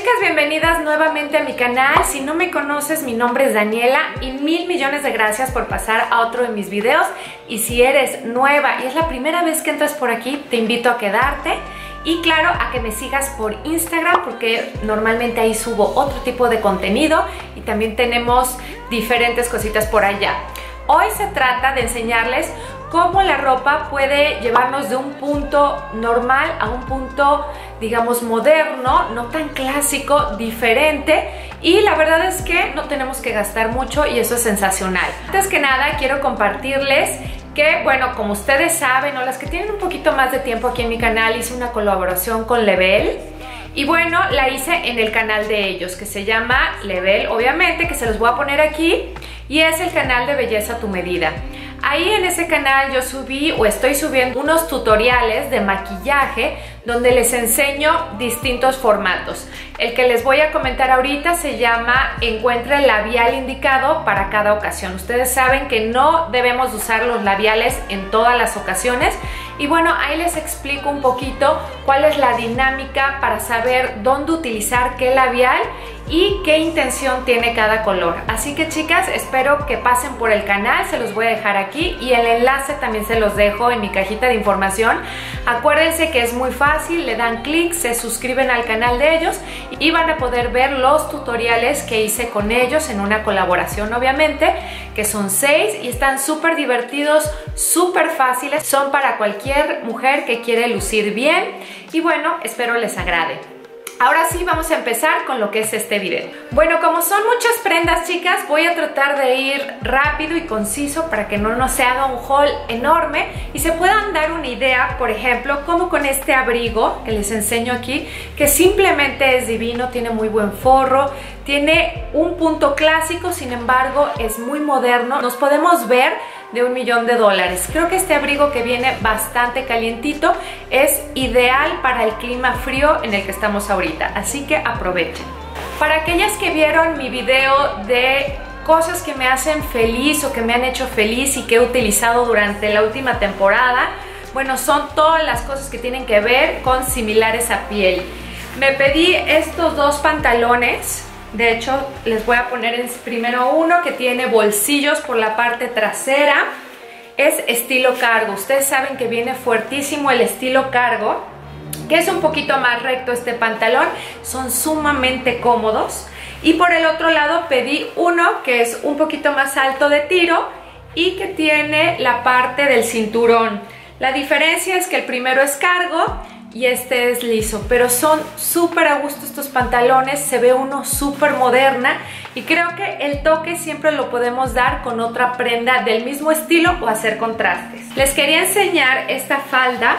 chicas, bienvenidas nuevamente a mi canal. Si no me conoces, mi nombre es Daniela y mil millones de gracias por pasar a otro de mis videos. Y si eres nueva y es la primera vez que entras por aquí, te invito a quedarte. Y claro, a que me sigas por Instagram porque normalmente ahí subo otro tipo de contenido y también tenemos diferentes cositas por allá. Hoy se trata de enseñarles cómo la ropa puede llevarnos de un punto normal a un punto, digamos, moderno, no tan clásico, diferente. Y la verdad es que no tenemos que gastar mucho y eso es sensacional. Antes que nada, quiero compartirles que, bueno, como ustedes saben, o las que tienen un poquito más de tiempo aquí en mi canal, hice una colaboración con Lebel. Y bueno, la hice en el canal de ellos, que se llama Lebel, obviamente, que se los voy a poner aquí. Y es el canal de Belleza a tu Medida. Ahí en ese canal yo subí o estoy subiendo unos tutoriales de maquillaje donde les enseño distintos formatos. El que les voy a comentar ahorita se llama Encuentra el labial indicado para cada ocasión. Ustedes saben que no debemos usar los labiales en todas las ocasiones. Y bueno, ahí les explico un poquito cuál es la dinámica para saber dónde utilizar qué labial y qué intención tiene cada color. Así que chicas, espero que pasen por el canal, se los voy a dejar aquí y el enlace también se los dejo en mi cajita de información. Acuérdense que es muy fácil, le dan clic, se suscriben al canal de ellos y van a poder ver los tutoriales que hice con ellos en una colaboración, obviamente, que son 6 y están súper divertidos, súper fáciles, son para cualquier mujer que quiere lucir bien y bueno, espero les agrade. Ahora sí, vamos a empezar con lo que es este video. Bueno, como son muchas prendas, chicas, voy a tratar de ir rápido y conciso para que no nos se haga un haul enorme y se puedan dar una idea, por ejemplo, como con este abrigo que les enseño aquí, que simplemente es divino, tiene muy buen forro, tiene un punto clásico, sin embargo, es muy moderno. Nos podemos ver de $1.000.000. Creo que este abrigo que viene bastante calientito es ideal para el clima frío en el que estamos ahorita, así que aprovechen. Para aquellas que vieron mi video de cosas que me hacen feliz o que me han hecho feliz y que he utilizado durante la última temporada, bueno, son todas las cosas que tienen que ver con similares a piel. Me pedí estos dos pantalones. De hecho, les voy a poner primero uno que tiene bolsillos por la parte trasera. Es estilo cargo. Ustedes saben que viene fuertísimo el estilo cargo, que es un poquito más recto este pantalón. Son sumamente cómodos. Y por el otro lado pedí uno que es un poquito más alto de tiro y que tiene la parte del cinturón. La diferencia es que el primero es cargo y este es liso, pero son súper a gusto estos pantalones, se ve uno súper moderna y creo que el toque siempre lo podemos dar con otra prenda del mismo estilo o hacer contrastes. Les quería enseñar esta falda,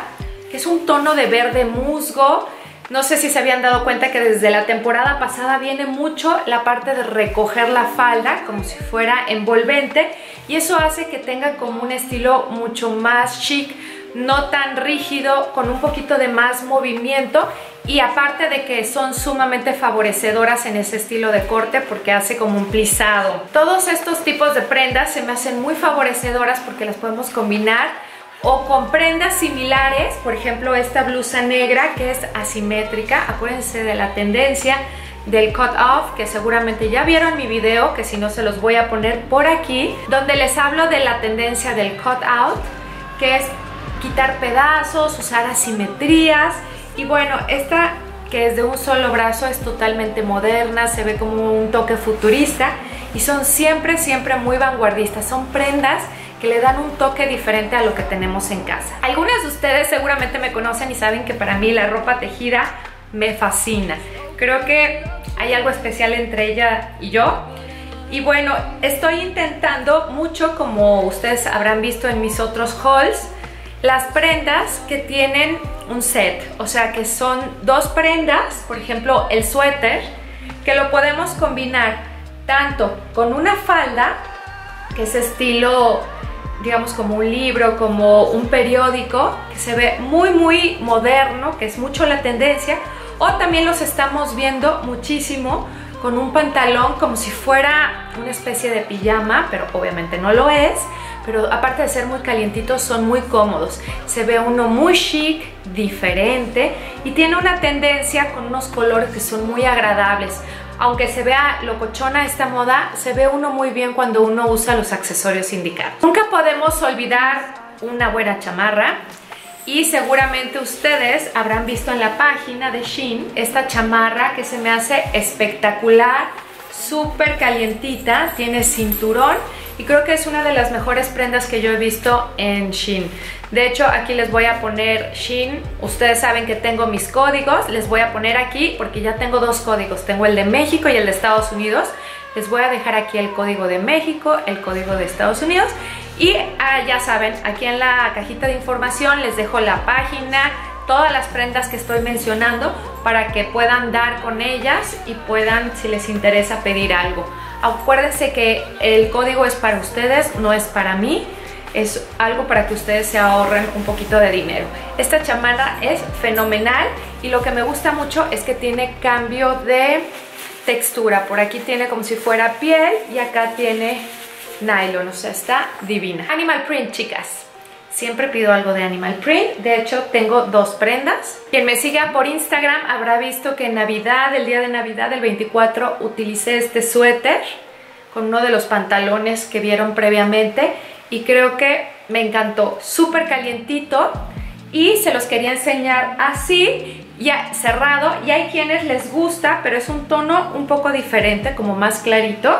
que es un tono de verde musgo. No sé si se habían dado cuenta que desde la temporada pasada viene mucho la parte de recoger la falda como si fuera envolvente y eso hace que tenga como un estilo mucho más chic, no tan rígido, con un poquito de más movimiento y aparte de que son sumamente favorecedoras en ese estilo de corte porque hace como un plisado. Todos estos tipos de prendas se me hacen muy favorecedoras porque las podemos combinar o con prendas similares, por ejemplo esta blusa negra que es asimétrica. Acuérdense de la tendencia del cut off, que seguramente ya vieron mi video, que si no se los voy a poner por aquí, donde les hablo de la tendencia del cut out, que es quitar pedazos, usar asimetrías. Y bueno, esta que es de un solo brazo es totalmente moderna, se ve como un toque futurista y son siempre muy vanguardistas. Son prendas que le dan un toque diferente a lo que tenemos en casa. Algunas de ustedes seguramente me conocen y saben que para mí la ropa tejida me fascina. Creo que hay algo especial entre ella y yo. Y bueno, estoy intentando mucho, como ustedes habrán visto en mis otros hauls, las prendas que tienen un set, o sea que son dos prendas, por ejemplo el suéter, que lo podemos combinar tanto con una falda, que es estilo, digamos, como un libro, como un periódico, que se ve muy moderno, que es mucho la tendencia, o también los estamos viendo muchísimo con un pantalón como si fuera una especie de pijama, pero obviamente no lo es, pero aparte de ser muy calientitos, son muy cómodos. Se ve uno muy chic, diferente, y tiene una tendencia con unos colores que son muy agradables. Aunque se vea locochona esta moda, se ve uno muy bien cuando uno usa los accesorios indicados. Nunca podemos olvidar una buena chamarra. Y seguramente ustedes habrán visto en la página de Shein esta chamarra que se me hace espectacular, súper calientita, tiene cinturón y creo que es una de las mejores prendas que yo he visto en Shein. De hecho, aquí les voy a poner Shein. Ustedes saben que tengo mis códigos, les voy a poner aquí porque ya tengo dos códigos. Tengo el de México y el de Estados Unidos. Les voy a dejar aquí el código de México, el código de Estados Unidos. Y ya saben, aquí en la cajita de información les dejo la página, todas las prendas que estoy mencionando para que puedan dar con ellas y puedan, si les interesa, pedir algo. Acuérdense que el código es para ustedes, no es para mí. Es algo para que ustedes se ahorren un poquito de dinero. Esta chamarra es fenomenal y lo que me gusta mucho es que tiene cambio de textura. Por aquí tiene como si fuera piel y acá tiene nylon, o sea, está divina. Animal print, chicas. Siempre pido algo de animal print. De hecho, tengo dos prendas. Quien me siga por Instagram habrá visto que en Navidad, el día de Navidad, el 24, utilicé este suéter con uno de los pantalones que vieron previamente y creo que me encantó. Súper calientito y se los quería enseñar así, ya cerrado, y hay quienes les gusta, pero es un tono un poco diferente, como más clarito,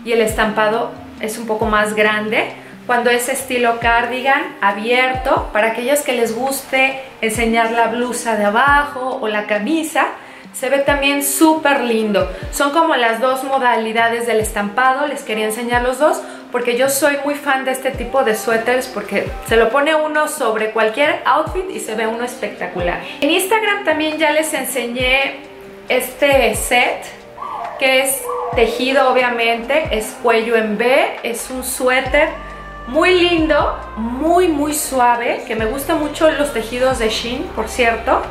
y el estampado es un poco más grande. Cuando es estilo cardigan abierto, para aquellas que les guste enseñar la blusa de abajo o la camisa, se ve también súper lindo. Son como las dos modalidades del estampado, les quería enseñar los dos porque yo soy muy fan de este tipo de suéteres porque se lo pone uno sobre cualquier outfit y se ve uno espectacular. En Instagram también ya les enseñé este set que es tejido, obviamente, es cuello en V, es un suéter muy lindo, muy suave, que me gustan mucho los tejidos de Shein, por cierto.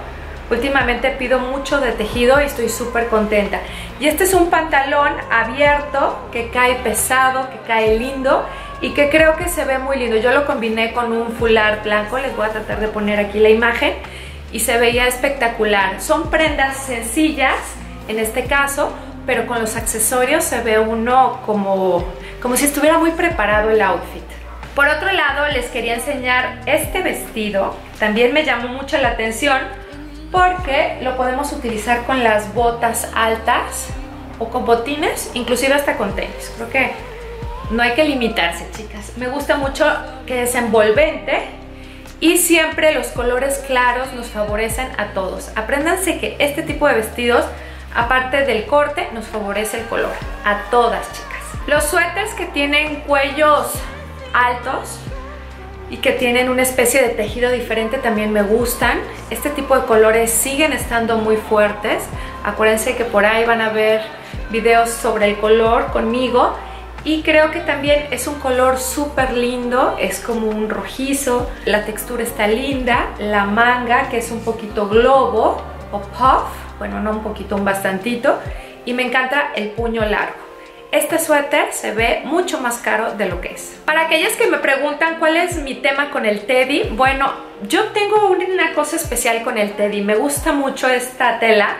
Últimamente pido mucho de tejido y estoy súper contenta. Y este es un pantalón abierto que cae pesado, que cae lindo y que creo que se ve muy lindo. Yo lo combiné con un foulard blanco, les voy a tratar de poner aquí la imagen y se veía espectacular. Son prendas sencillas en este caso, pero con los accesorios se ve uno como si estuviera muy preparado el outfit. Por otro lado, les quería enseñar este vestido. También me llamó mucho la atención porque lo podemos utilizar con las botas altas o con botines, inclusive hasta con tenis. Creo que no hay que limitarse, chicas. Me gusta mucho que es envolvente y siempre los colores claros nos favorecen a todos. Apréndanse que este tipo de vestidos, aparte del corte, nos favorece el color. A todas, chicas. Los suéteres que tienen cuellos altos y que tienen una especie de tejido diferente también me gustan. Este tipo de colores siguen estando muy fuertes. Acuérdense que por ahí van a ver videos sobre el color conmigo y creo que también es un color súper lindo, es como un rojizo, la textura está linda, la manga que es un poquito globo o puff, bueno, no un poquito, un bastantito, y me encanta el puño largo. Este suéter se ve mucho más caro de lo que es. Para aquellas que me preguntan cuál es mi tema con el teddy, bueno, yo tengo una cosa especial con el teddy. Me gusta mucho esta tela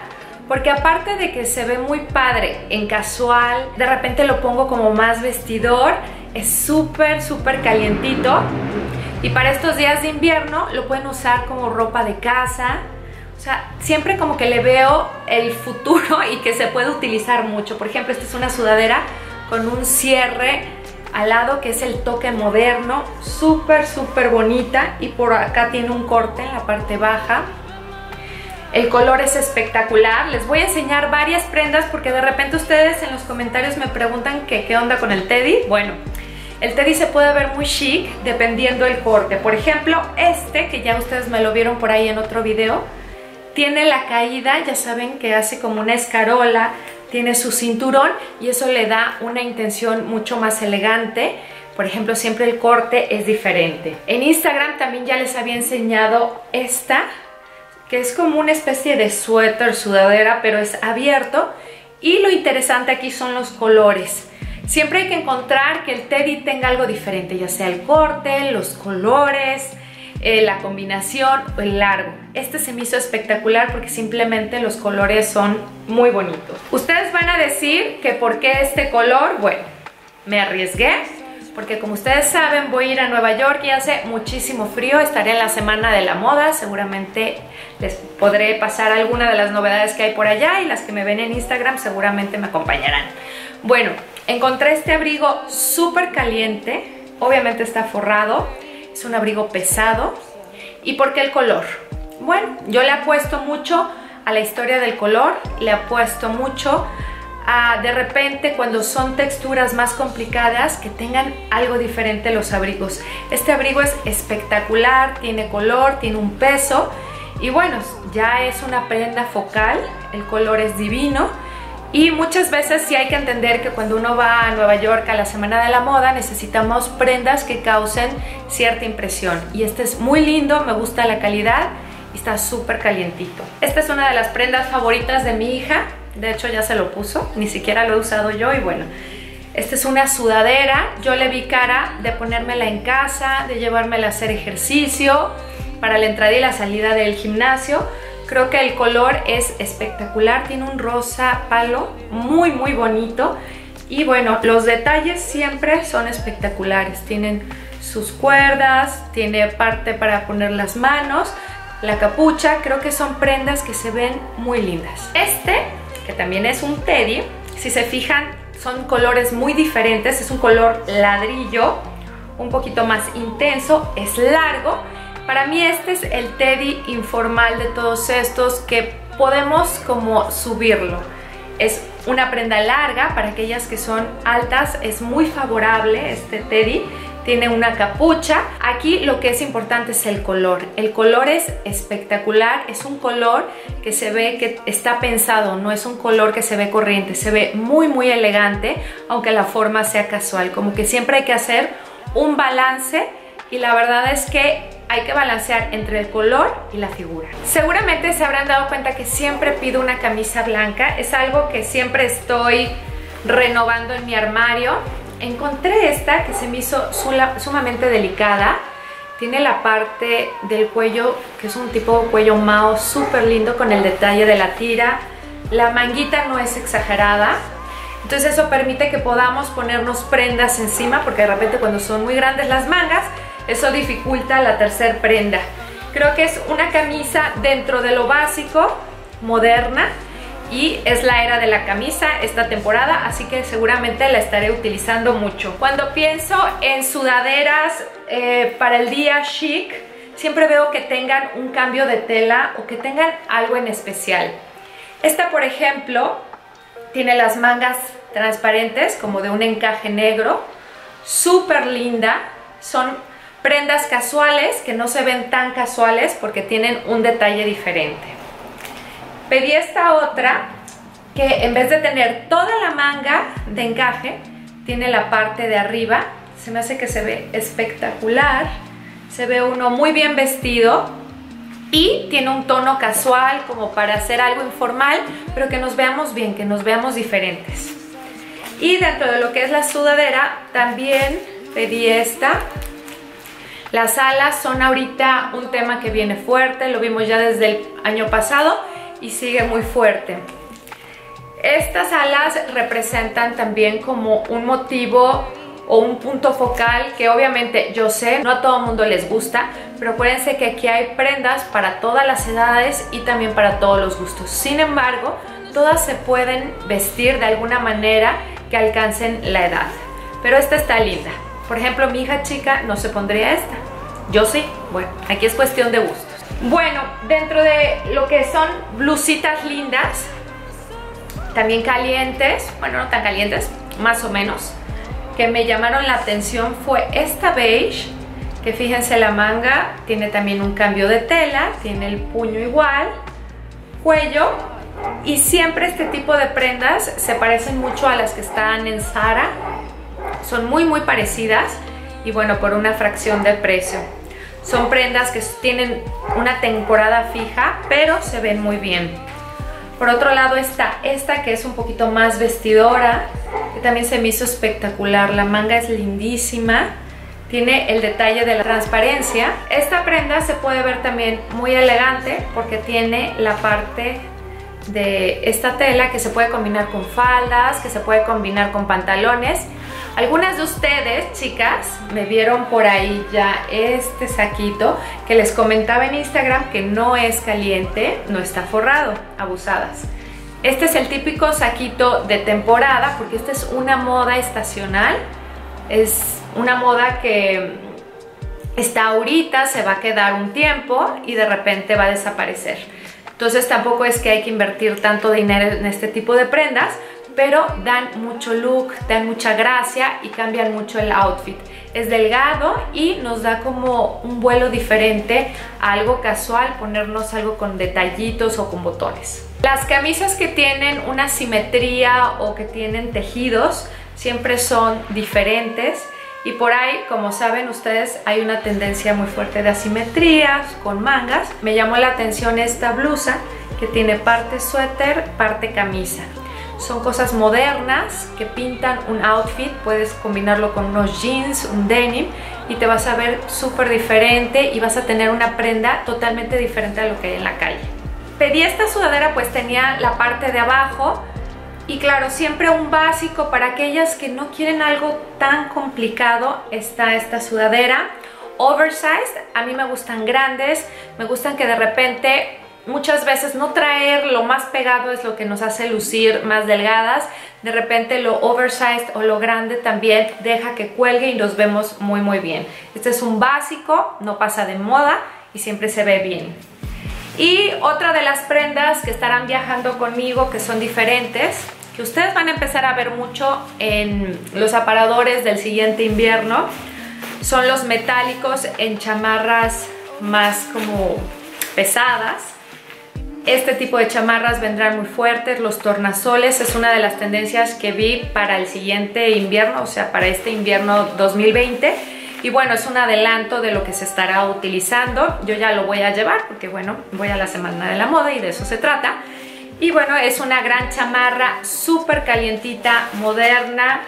porque aparte de que se ve muy padre en casual, de repente lo pongo como más vestidor, es súper calientito y para estos días de invierno lo pueden usar como ropa de casa. O sea, siempre como que le veo el futuro y que se puede utilizar mucho. Por ejemplo, esta es una sudadera con un cierre al lado que es el toque moderno, súper bonita, y por acá tiene un corte en la parte baja. El color es espectacular. Les voy a enseñar varias prendas porque de repente ustedes en los comentarios me preguntan que qué onda con el teddy. Bueno, el teddy se puede ver muy chic dependiendo del corte. Por ejemplo, este que ya ustedes me lo vieron por ahí en otro video, tiene la caída, ya saben que hace como una escarola, tiene su cinturón y eso le da una intención mucho más elegante. Por ejemplo, siempre el corte es diferente. En Instagram también ya les había enseñado esta, que es como una especie de suéter, sudadera, pero es abierto. Y lo interesante aquí son los colores, Siempre hay que encontrar que el teddy tenga algo diferente, ya sea el corte, los colores, la combinación o el largo. Este se me hizo espectacular porque simplemente los colores son muy bonitos. Ustedes van a decir que por qué este color. Bueno, me arriesgué porque, como ustedes saben, voy a ir a Nueva York y hace muchísimo frío. Estaré en la semana de la moda, seguramente les podré pasar alguna de las novedades que hay por allá, y las que me ven en Instagram seguramente me acompañarán. Bueno, encontré este abrigo súper caliente, obviamente está forrado, es un abrigo pesado. ¿Y por qué el color? Bueno, yo le apuesto mucho a la historia del color, le apuesto mucho a, de repente, cuando son texturas más complicadas, que tengan algo diferente los abrigos. Este abrigo es espectacular, tiene color, tiene un peso, y bueno, ya es una prenda focal, el color es divino. Y muchas veces sí hay que entender que cuando uno va a Nueva York a la Semana de la Moda, necesitamos prendas que causen cierta impresión. Y este es muy lindo, me gusta la calidad y está súper calientito. Esta es una de las prendas favoritas de mi hija. De hecho, ya se lo puso, ni siquiera lo he usado yo. Y bueno, esta es una sudadera. Yo le vi cara de ponérmela en casa, de llevármela a hacer ejercicio, para la entrada y la salida del gimnasio. Creo que el color es espectacular, tiene un rosa palo muy bonito, y bueno, los detalles siempre son espectaculares. Tienen sus cuerdas, tiene parte para poner las manos, la capucha. Creo que son prendas que se ven muy lindas. Este, que también es un teddy, si se fijan, son colores muy diferentes. Es un color ladrillo, un poquito más intenso, es largo. Para mí este es el teddy informal de todos estos, que podemos como subirlo. Es una prenda larga, para aquellas que son altas es muy favorable este teddy. Tiene una capucha. Aquí lo que es importante es el color. El color es espectacular, es un color que se ve que está pensado, no es un color que se ve corriente, se ve muy elegante, aunque la forma sea casual. Como que siempre hay que hacer un balance, y la verdad es que hay que balancear entre el color y la figura. Seguramente se habrán dado cuenta que siempre pido una camisa blanca. Es algo que siempre estoy renovando en mi armario. Encontré esta que se me hizo sumamente delicada. Tiene la parte del cuello, que es un tipo de cuello Mao súper lindo, con el detalle de la tira. La manguita no es exagerada, entonces eso permite que podamos ponernos prendas encima, porque de repente cuando son muy grandes las mangas, eso dificulta la tercera prenda. Creo que es una camisa dentro de lo básico, moderna, y es la era de la camisa esta temporada, así que seguramente la estaré utilizando mucho. Cuando pienso en sudaderas para el día chic, siempre veo que tengan un cambio de tela o que tengan algo en especial. Esta, por ejemplo, tiene las mangas transparentes, como de un encaje negro, súper linda. Son prendas casuales que no se ven tan casuales porque tienen un detalle diferente. Pedí esta otra que, en vez de tener toda la manga de encaje, tiene la parte de arriba. Se me hace que se ve espectacular, se ve uno muy bien vestido, y tiene un tono casual como para hacer algo informal, pero que nos veamos bien, que nos veamos diferentes. Y dentro de lo que es la sudadera también pedí esta. Las alas son ahorita un tema que viene fuerte, lo vimos ya desde el año pasado y sigue muy fuerte. Estas alas representan también como un motivo o un punto focal que, obviamente, yo sé, no a todo el mundo les gusta, pero acuérdense que aquí hay prendas para todas las edades y también para todos los gustos. Sin embargo, todas se pueden vestir de alguna manera que alcancen la edad. Pero esta está linda. Por ejemplo, mi hija chica no se pondría esta. Yo sí. Bueno, aquí es cuestión de gustos. Bueno, dentro de lo que son blusitas lindas, también calientes, bueno, no tan calientes, más o menos, que me llamaron la atención, fue esta beige, que fíjense, la manga tiene también un cambio de tela, tiene el puño igual, cuello, y siempre este tipo de prendas se parecen mucho a las que están en Zara. Son muy parecidas, y bueno, por una fracción de precio. Son prendas que tienen una temporada fija, pero se ven muy bien. Por otro lado está esta, que es un poquito más vestidora, que también se me hizo espectacular. La manga es lindísima, tiene el detalle de la transparencia. Esta prenda se puede ver también muy elegante porque tiene la parte de esta tela que se puede combinar con faldas, que se puede combinar con pantalones. Algunas de ustedes, chicas, me vieron por ahí ya este saquito que les comentaba en Instagram que no es caliente, no está forrado, abusadas. Este es el típico saquito de temporada porque esta es una moda estacional, es una moda que está ahorita, se va a quedar un tiempo y de repente va a desaparecer. Entonces tampoco es que hay que invertir tanto dinero en este tipo de prendas, pero dan mucho look, dan mucha gracia y cambian mucho el outfit. Es delgado y nos da como un vuelo diferente a algo casual, ponernos algo con detallitos o con botones. Las camisas que tienen una simetría o que tienen tejidos siempre son diferentes. Y por ahí, como saben ustedes, hay una tendencia muy fuerte de asimetrías con mangas. Me llamó la atención esta blusa que tiene parte suéter, parte camisa. Son cosas modernas que pintan un outfit. Puedes combinarlo con unos jeans, un denim y te vas a ver súper diferente y vas a tener una prenda totalmente diferente a lo que hay en la calle. Pedí esta sudadera, pues tenía la parte de abajo. Y claro, siempre un básico para aquellas que no quieren algo tan complicado. Está esta sudadera oversized. A mí me gustan grandes, me gustan que de repente, muchas veces no traer lo más pegado es lo que nos hace lucir más delgadas. De repente lo oversized o lo grande también deja que cuelgue y nos vemos muy bien. Este es un básico, no pasa de moda y siempre se ve bien. Y otra de las prendas que estarán viajando conmigo, que son diferentes, que ustedes van a empezar a ver mucho en los aparadores del siguiente invierno, son los metálicos en chamarras más como pesadas. Este tipo de chamarras vendrán muy fuertes, los tornasoles es una de las tendencias que vi para el siguiente invierno, o sea, para este invierno 2020. Y bueno, es un adelanto de lo que se estará utilizando. Yo ya lo voy a llevar porque bueno, voy a la Semana de la Moda y de eso se trata. Y bueno, es una gran chamarra súper calientita, moderna.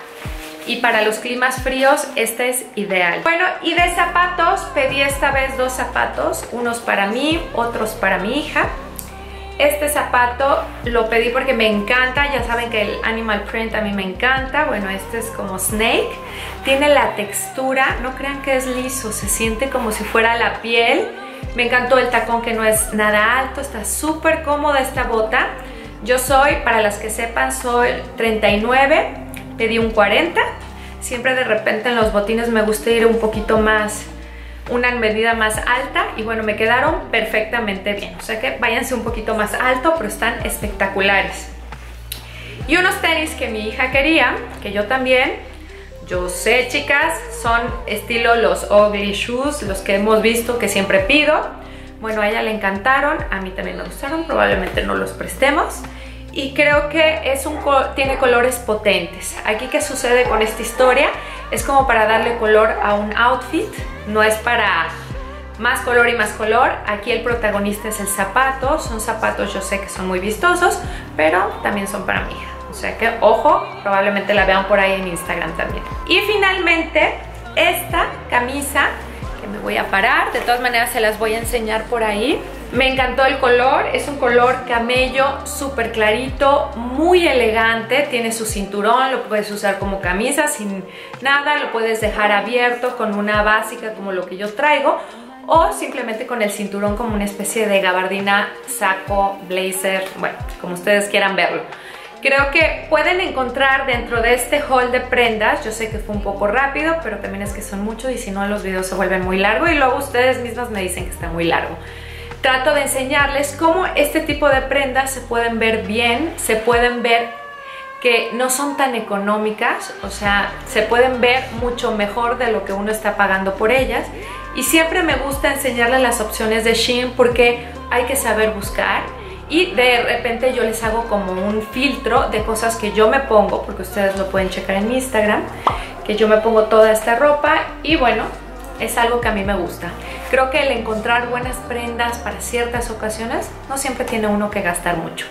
Y para los climas fríos, este es ideal. Bueno, y de zapatos, pedí esta vez 2 zapatos. Unos para mí, otros para mi hija. Este zapato lo pedí porque me encanta, ya saben que el animal print a mí me encanta. Bueno, este es como snake, tiene la textura, no crean que es liso, se siente como si fuera la piel. Me encantó el tacón que no es nada alto, está súper cómoda esta bota. Yo soy, para las que sepan, soy 39, pedí un 40. Siempre de repente en los botines me gusta ir un poquito más, una medida más alta y bueno, me quedaron perfectamente bien, o sea que váyanse un poquito más alto, pero están espectaculares. Y unos tenis que mi hija quería, que yo también, yo sé, chicas, son estilo los ugly shoes, los que hemos visto que siempre pido. Bueno, a ella le encantaron, a mí también me gustaron, probablemente no los prestemos. Y creo que tiene colores potentes. Aquí, ¿qué sucede con esta historia? Es como para darle color a un outfit, no es para más color y más color. Aquí el protagonista es el zapato, son zapatos, yo sé que son muy vistosos, pero también son para mi hija. O sea que, ojo, probablemente la vean por ahí en Instagram también. Y finalmente, esta camisa, que me voy a parar, de todas maneras se las voy a enseñar por ahí. Me encantó el color, es un color camello súper clarito, muy elegante, tiene su cinturón, lo puedes usar como camisa sin nada, lo puedes dejar abierto con una básica como lo que yo traigo o simplemente con el cinturón como una especie de gabardina, saco, blazer, bueno, como ustedes quieran verlo. Creo que pueden encontrar dentro de este haul de prendas, yo sé que fue un poco rápido, pero también es que son muchos y si no los videos se vuelven muy largos y luego ustedes mismas me dicen que está muy largo. Trato de enseñarles cómo este tipo de prendas se pueden ver bien, se pueden ver que no son tan económicas, o sea, se pueden ver mucho mejor de lo que uno está pagando por ellas. Y siempre me gusta enseñarles las opciones de Shein porque hay que saber buscar. Y de repente yo les hago como un filtro de cosas que yo me pongo, porque ustedes lo pueden checar en mi Instagram, que yo me pongo toda esta ropa y bueno, es algo que a mí me gusta. Creo que el encontrar buenas prendas para ciertas ocasiones no siempre tiene uno que gastar mucho.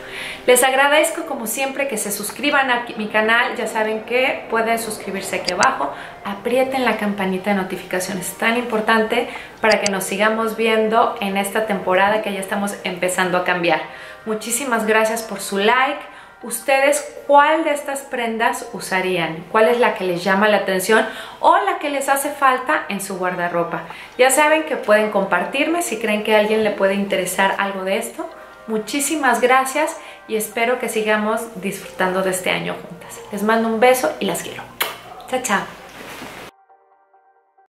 Les agradezco como siempre que se suscriban a mi canal. Ya saben que pueden suscribirse aquí abajo. Aprieten la campanita de notificaciones, tan importante para que nos sigamos viendo en esta temporada que ya estamos empezando a cambiar. Muchísimas gracias por su like. ¿Ustedes cuál de estas prendas usarían? ¿Cuál es la que les llama la atención o la que les hace falta en su guardarropa? Ya saben que pueden compartirme si creen que a alguien le puede interesar algo de esto. Muchísimas gracias y espero que sigamos disfrutando de este año juntas. Les mando un beso y las quiero. Chao, chao.